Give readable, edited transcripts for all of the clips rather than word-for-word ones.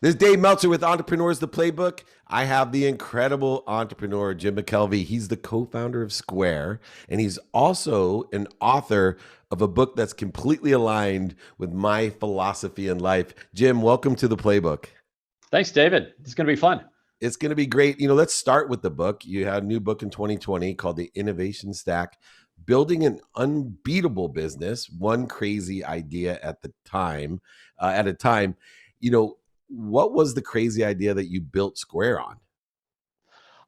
This is Dave Meltzer with Entrepreneurs, the Playbook. I have the incredible entrepreneur, Jim McKelvey. He's the co-founder of Square, and he's also an author of a book that's completely aligned with my philosophy in life. Jim, welcome to the Playbook. Thanks, David. It's going to be fun. It's going to be great. Let's start with the book. You had a new book in 2020 called The Innovation Stack, Building an Unbeatable Business, One Crazy Idea at a time. What was the crazy idea that you built Square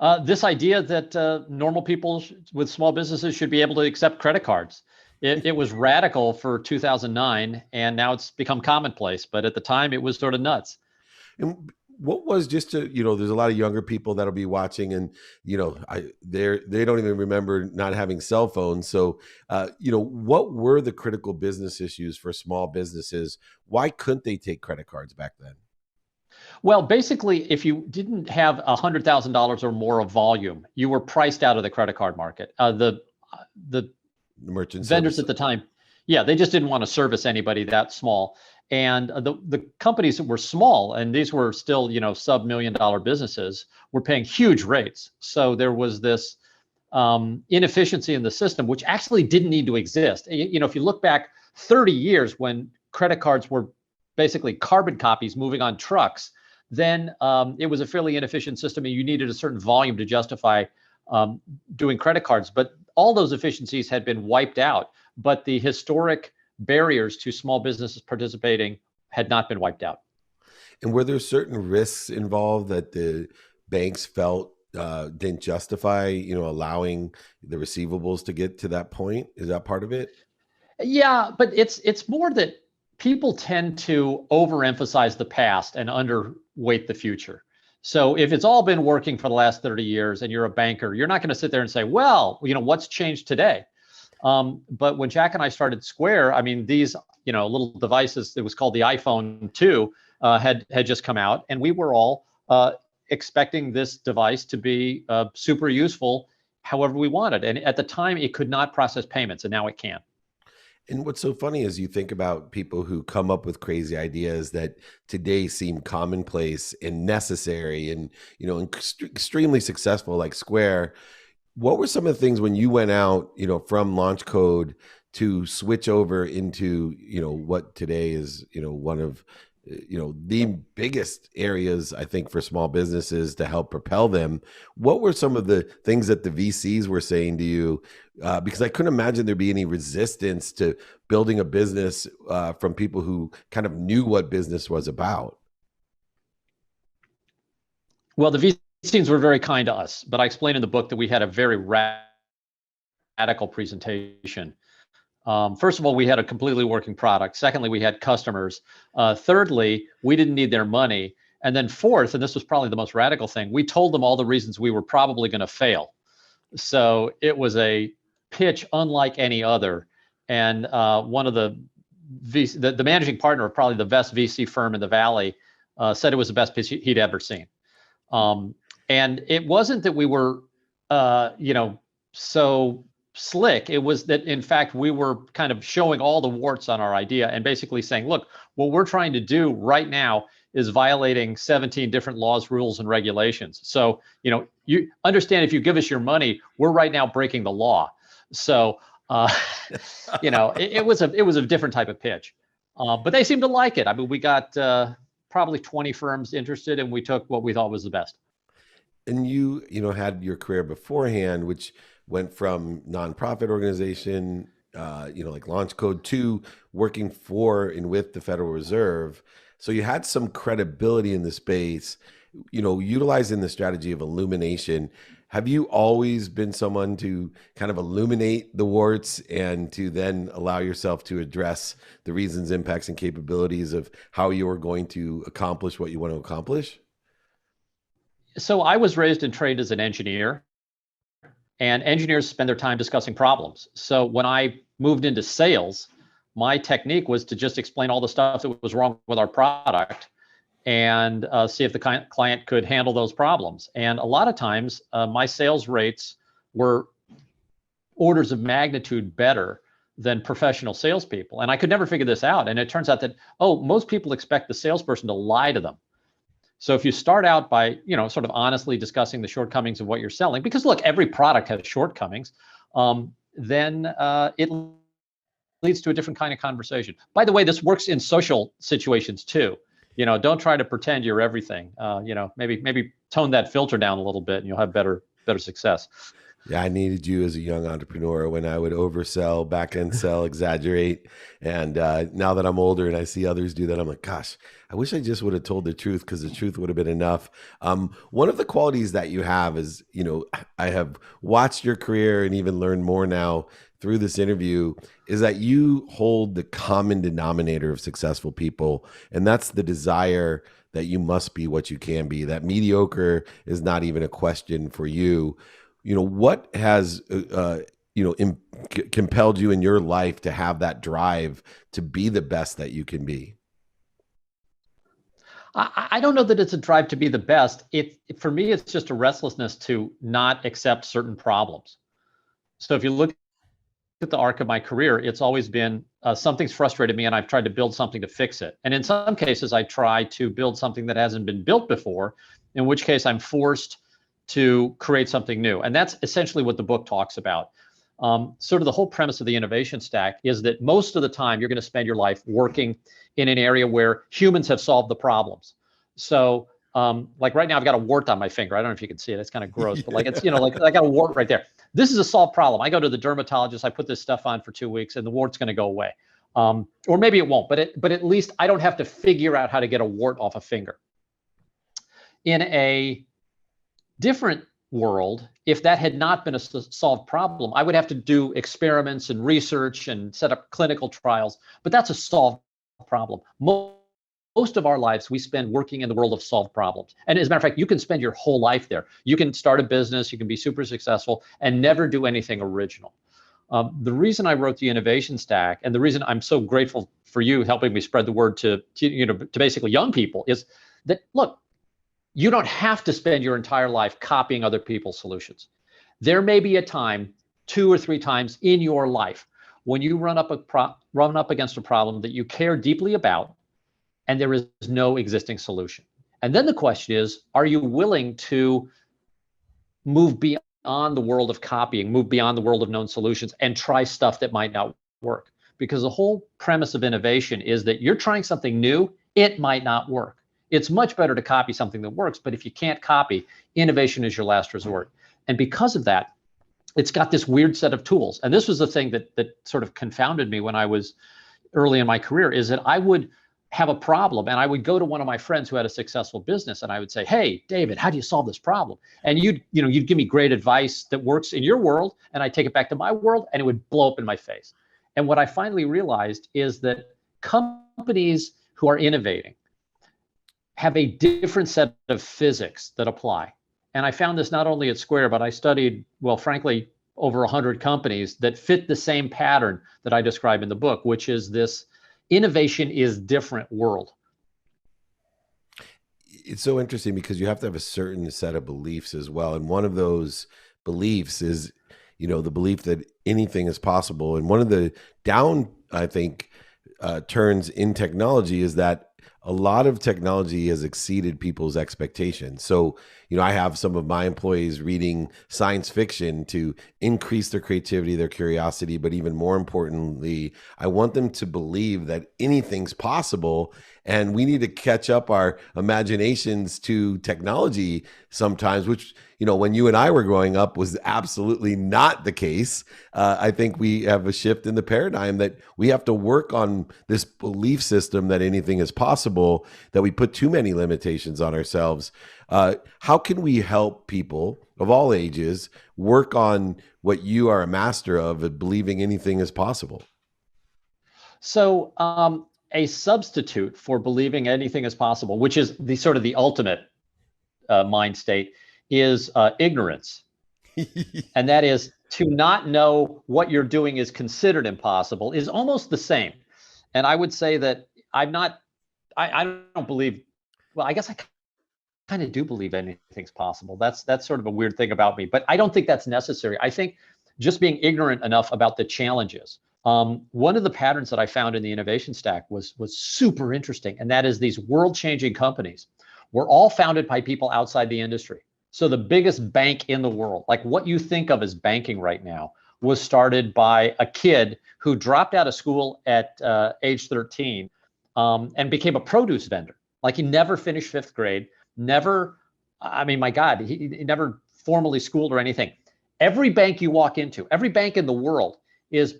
on? This idea that normal people with small businesses should be able to accept credit cards. It was radical for 2009, and now it's become commonplace. But at the time, it was sort of nuts. And what was there's a lot of younger people that'll be watching, and they don't even remember not having cell phones. So, what were the critical business issues for small businesses? Why couldn't they take credit cards back then? Well, basically, if you didn't have $100,000 or more of volume, you were priced out of the credit card market. The merchant vendors service at the time, yeah, they just didn't want to service anybody that small. And the companies that were small, and these were still, sub-$1 million businesses, were paying huge rates. So there was this inefficiency in the system, which actually didn't need to exist. If you look back 30 years when credit cards were basically carbon copies moving on trucks, then it was a fairly inefficient system, and you needed a certain volume to justify doing credit cards. But all those efficiencies had been wiped out, but the historic barriers to small businesses participating had not been wiped out. And were there certain risks involved that the banks felt didn't justify, allowing the receivables to get to that point? Is that part of it? Yeah, but it's more that people tend to overemphasize the past and underweight the future. So if it's all been working for the last 30 years and you're a banker, you're not going to sit there and say, well, what's changed today? But when Jack and I started Square, I mean, these, little devices, it was called the iPhone 2, had just come out, and we were all expecting this device to be super useful however we wanted. And at the time, it could not process payments, and now it can. And what's so funny is you think about people who come up with crazy ideas that today seem commonplace and necessary and, extremely successful, like Square. What were some of the things when you went out, from launch code to switch over into, what today is, one of, the biggest areas, I think, for small businesses to help propel them? What were some of the things that the VCs were saying to you? Because I couldn't imagine there'd be any resistance to building a business from people who kind of knew what business was about. Well, the VCs were very kind to us, but I explained in the book that we had a very radical presentation. First of all, we had a completely working product. Secondly, we had customers. Thirdly, we didn't need their money. And then fourth, and this was probably the most radical thing, we told them all the reasons we were probably going to fail. So it was a pitch unlike any other. And one of the managing partner of probably the best VC firm in the Valley said it was the best pitch he'd ever seen. And it wasn't that we were, so slick. It was that, in fact, we were kind of showing all the warts on our idea and basically saying, look, what we're trying to do right now is violating 17 different laws, rules, and regulations. So, you understand, if you give us your money, we're right now breaking the law. So, it was a different type of pitch, but they seemed to like it. I mean, we got probably 20 firms interested, and we took what we thought was the best. And you had your career beforehand, which went from nonprofit organization, like Launch Code, to working for and with the Federal Reserve. So you had some credibility in the space, utilizing the strategy of illumination. Have you always been someone to kind of illuminate the warts and to then allow yourself to address the reasons, impacts, and capabilities of how you are going to accomplish what you want to accomplish? So I was raised and trained as an engineer, and engineers spend their time discussing problems. So when I moved into sales, my technique was to just explain all the stuff that was wrong with our product and see if the client could handle those problems. And a lot of times, my sales rates were orders of magnitude better than professional salespeople. And I could never figure this out. And it turns out that, most people expect the salesperson to lie to them. So if you start out by, sort of honestly discussing the shortcomings of what you're selling, because look, every product has shortcomings, then it leads to a different kind of conversation. By the way, this works in social situations too. Don't try to pretend you're everything. Maybe tone that filter down a little bit, and you'll have better success. Yeah, I needed you as a young entrepreneur when I would oversell, back end sell, exaggerate. And now that I'm older and I see others do that, I'm like, gosh, I wish I just would have told the truth, because the truth would have been enough. One of the qualities that you have is, I have watched your career and even learned more now through this interview, is that you hold the common denominator of successful people. And that's the desire that you must be what you can be, that mediocre is not even a question for you. What has, compelled you in your life to have that drive to be the best that you can be? I don't know that it's a drive to be the best. For me, it's just a restlessness to not accept certain problems. So if you look at the arc of my career, it's always been something's frustrated me and I've tried to build something to fix it. And in some cases, I try to build something that hasn't been built before, in which case I'm forced to create something new. And that's essentially what the book talks about. Sort of the whole premise of the innovation stack is that most of the time you're going to spend your life working in an area where humans have solved the problems. So like right now, I've got a wart on my finger. I don't know if you can see it. It's kind of gross, but like it's, like I got a wart right there. This is a solved problem. I go to the dermatologist, I put this stuff on for 2 weeks and the wart's going to go away. Or maybe it won't, but at least I don't have to figure out how to get a wart off a finger. In a different world, if that had not been a solved problem, I would have to do experiments and research and set up clinical trials, but that's a solved problem. Most of our lives we spend working in the world of solved problems. And as a matter of fact, you can spend your whole life there. You can start a business, you can be super successful and never do anything original. The reason I wrote the innovation stack, and the reason I'm so grateful for you helping me spread the word to basically young people, is that, look, you don't have to spend your entire life copying other people's solutions. There may be a time, 2 or 3 times in your life, when you run up against a problem that you care deeply about, and there is no existing solution. And then the question is, are you willing to move beyond the world of copying, move beyond the world of known solutions, and try stuff that might not work? Because the whole premise of innovation is that you're trying something new, it might not work. It's much better to copy something that works, but if you can't copy, innovation is your last resort. And because of that, it's got this weird set of tools. And this was the thing that sort of confounded me when I was early in my career, is that I would have a problem and I would go to one of my friends who had a successful business and I would say, hey, David, how do you solve this problem? And you'd give me great advice that works in your world, and I'd take it back to my world and it would blow up in my face. And what I finally realized is that companies who are innovating have a different set of physics that apply. And I found this not only at Square, but I studied, well, frankly, over 100 companies that fit the same pattern that I describe in the book, which is this innovation is different world. It's so interesting because you have to have a certain set of beliefs as well. And one of those beliefs is, the belief that anything is possible. And one of the turns in technology is that a lot of technology has exceeded people's expectations. So, I have some of my employees reading science fiction to increase their creativity, their curiosity, but even more importantly, I want them to believe that anything's possible. And we need to catch up our imaginations to technology sometimes, which, when you and I were growing up was absolutely not the case. I think we have a shift in the paradigm that we have to work on this belief system that anything is possible, that we put too many limitations on ourselves. How can we help people of all ages work on what you are a master of believing anything is possible? So a substitute for believing anything is possible, which is the ultimate mind state, is ignorance. And that is, to not know what you're doing is considered impossible is almost the same. And I would say that I don't believe, well, I guess I kind of do believe anything's possible. That's sort of a weird thing about me, but I don't think that's necessary. I think just being ignorant enough about the challenges. One of the patterns that I found in the innovation stack was super interesting, and that is these world-changing companies were all founded by people outside the industry. So the biggest bank in the world, like what you think of as banking right now, was started by a kid who dropped out of school at age 13 and became a produce vendor. Like he never finished fifth grade, never, I mean, my God, he never formally schooled or anything. Every bank you walk into, every bank in the world is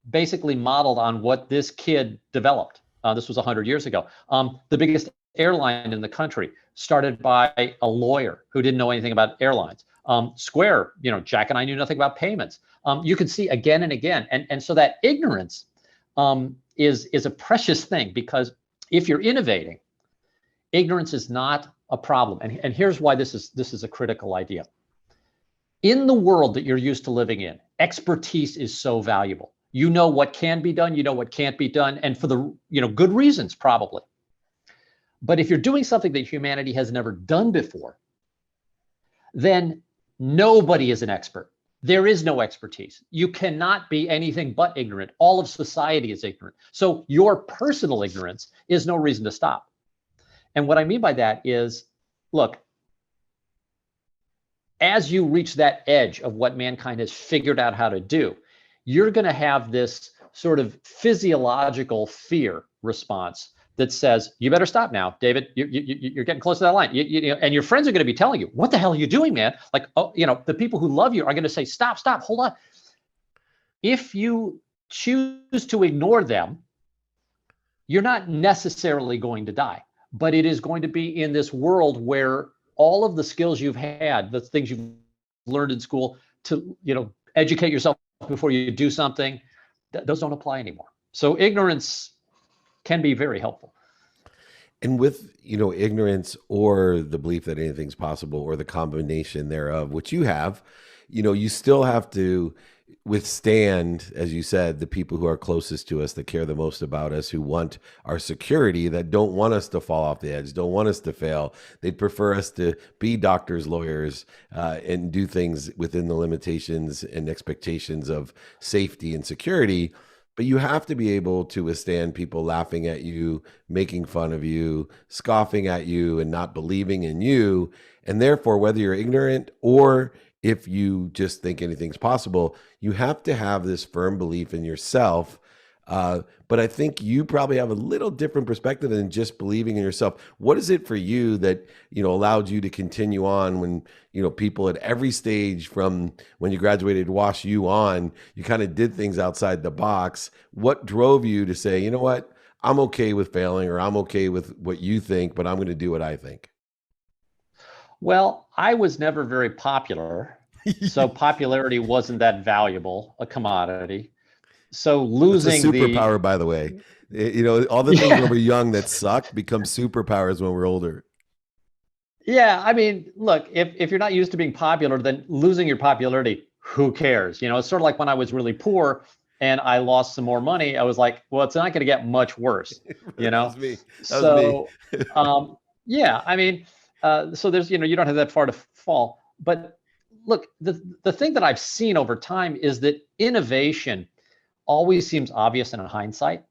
basically modeled on what this kid developed. This was 100 years ago. The biggest airline in the country started by a lawyer who didn't know anything about airlines. Square, Jack and I knew nothing about payments. You can see again and again. And so that ignorance is a precious thing, because if you're innovating, ignorance is not a problem. And here's why this is a critical idea. In the world that you're used to living in, expertise is so valuable. You know what can be done, you know what can't be done, and for the good reasons probably. But if you're doing something that humanity has never done before, then nobody is an expert. There is no expertise. You cannot be anything but ignorant. All of society is ignorant. So your personal ignorance is no reason to stop. And what I mean by that is, look, as you reach that edge of what mankind has figured out how to do, you're going to have this sort of physiological fear response that says, you better stop now, David. You're getting close to that line. And your friends are going to be telling you, what the hell are you doing, man? Like, the people who love you are going to say, stop, hold on. If you choose to ignore them, you're not necessarily going to die, but it is going to be in this world where all of the skills you've had, the things you've learned in school to, educate yourself before you do something, those don't apply anymore. So ignorance can be very helpful. And with, ignorance or the belief that anything's possible or the combination thereof, which you have, you still have to withstand, as you said, the people who are closest to us, that care the most about us, who want our security, that don't want us to fall off the edge, don't want us to fail. They'd prefer us to be doctors, lawyers, and do things within the limitations and expectations of safety and security. But you have to be able to withstand people laughing at you, making fun of you, scoffing at you, and not believing in you. And therefore, whether you're ignorant or if you just think anything's possible, you have to have this firm belief in yourself. But I think you probably have a little different perspective than just believing in yourself. What is it for you that, allowed you to continue on when, people at every stage from when you graduated Wash U on, you kind of did things outside the box? What drove you to say, you know what, I'm okay with failing, or I'm okay with what you think, but I'm going to do what I think? Well, I was never very popular, so popularity wasn't that valuable a commodity. So losing it's a superpower, by the way. All the things when we're young that suck become superpowers when we're older. Yeah, I mean, look, if you're not used to being popular, then losing your popularity, who cares? It's sort of like when I was really poor and I lost some more money. I was like, well, it's not going to get much worse, That was me. So, yeah, I mean. So there's, you don't have that far to fall. But look, the thing that I've seen over time is that innovation always seems obvious in hindsight.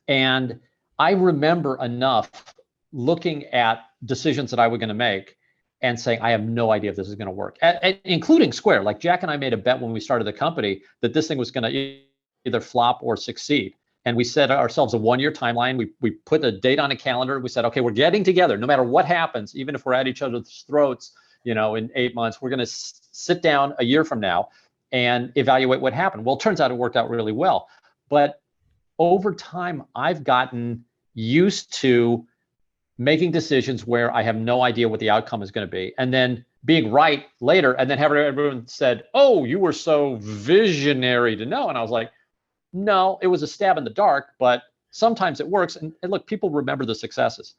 And I remember enough looking at decisions that I was going to make and saying, I have no idea if this is going to work, including Square. Like Jack and I made a bet when we started the company that this thing was going to either flop or succeed. And we set ourselves a 1-year timeline. We put a date on a calendar. We said, okay, we're getting together no matter what happens, even if we're at each other's throats, in 8 months, we're going to sit down a year from now and evaluate what happened. Well, it turns out it worked out really well. But over time, I've gotten used to making decisions where I have no idea what the outcome is going to be, and then being right later, and then having everyone said, oh, you were so visionary to know. And I was like, no, it was a stab in the dark, but sometimes it works. And look, people remember the successes.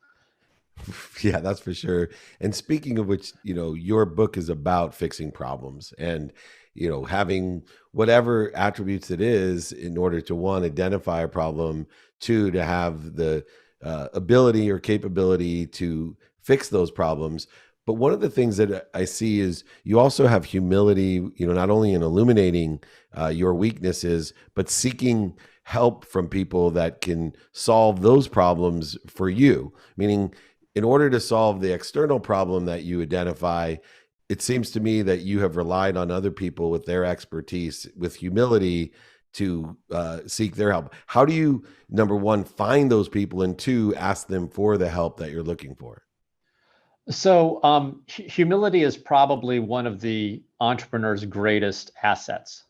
Yeah, that's for sure. And speaking of which, your book is about fixing problems and, having whatever attributes it is in order to, one, identify a problem, two, to have the ability or capability to fix those problems. But one of the things that I see is you also have humility, not only in illuminating your weaknesses, but seeking help from people that can solve those problems for you. Meaning, in order to solve the external problem that you identify, it seems to me that you have relied on other people with their expertise, with humility, to seek their help. How do you, number one, find those people, and two, ask them for the help that you're looking for? So humility is probably one of the entrepreneur's greatest assets,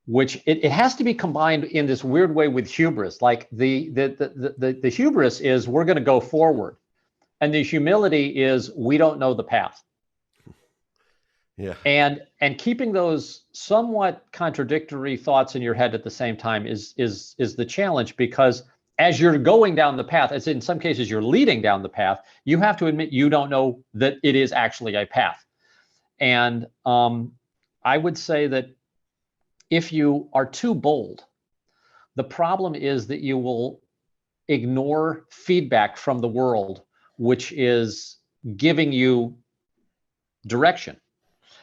which it has to be combined in this weird way with hubris. Like the hubris is we're going to go forward, and the humility is we don't know the path. Yeah. And keeping those somewhat contradictory thoughts in your head at the same time is the challenge, because as you're going down the path, as in some cases you're leading down the path, you have to admit you don't know that it is actually a path. And I would say that if you are too bold, the problem is that you will ignore feedback from the world, which is giving you direction.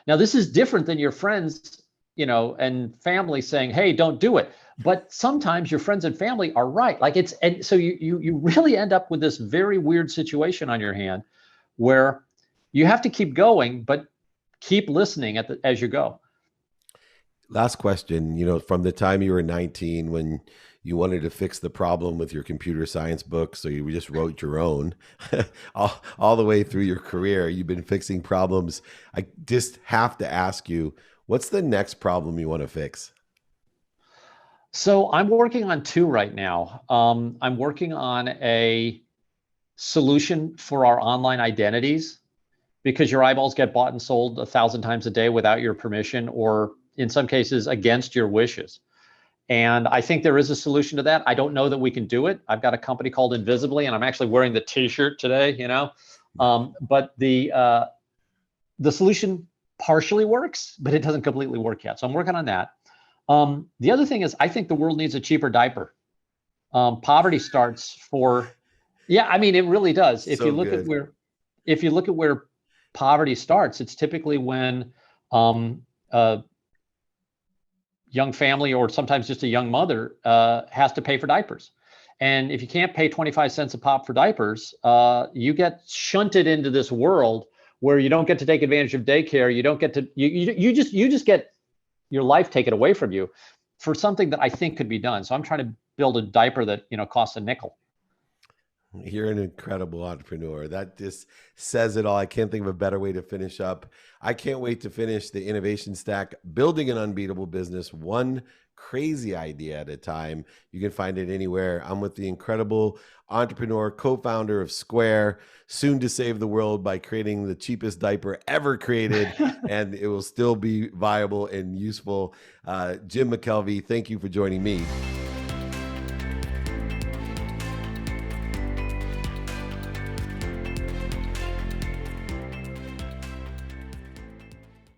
Now, this is different than your friends, and family saying, "Hey, don't do it." But sometimes your friends and family are right. And so you really end up with this very weird situation on your hand, where you have to keep going, but keep listening as you go. Last question, from the time you were 19, when you wanted to fix the problem with your computer science book, so you just wrote your own, all the way through your career, you've been fixing problems. I just have to ask you, what's the next problem you want to fix? So I'm working on two right now. I'm working on a solution for our online identities, because your eyeballs get bought and sold 1,000 times a day without your permission, or in some cases against your wishes. And I think there is a solution to that. I don't know that we can do it. I've got a company called Invisibly, and I'm actually wearing the T-shirt today, but the solution partially works, but it doesn't completely work yet. So I'm working on that. The other thing is, I think the world needs a cheaper diaper. Poverty starts it really does. If you look at where poverty starts, it's typically when a young family, or sometimes just a young mother, has to pay for diapers. And if you can't pay 25 cents a pop for diapers, you get shunted into this world where you don't get to take advantage of daycare. You don't get to, you just get your life taken away from you for something that I think could be done. So I'm trying to build a diaper that, costs a nickel. You're an incredible entrepreneur. That just says it all. I can't think of a better way to finish up. I can't wait to finish the innovation stack, building an unbeatable business, one crazy idea at a time. You can find it anywhere. I'm with the incredible entrepreneur, co-founder of Square, soon to save the world by creating the cheapest diaper ever created, and it will still be viable and useful. Jim McKelvey, thank you for joining me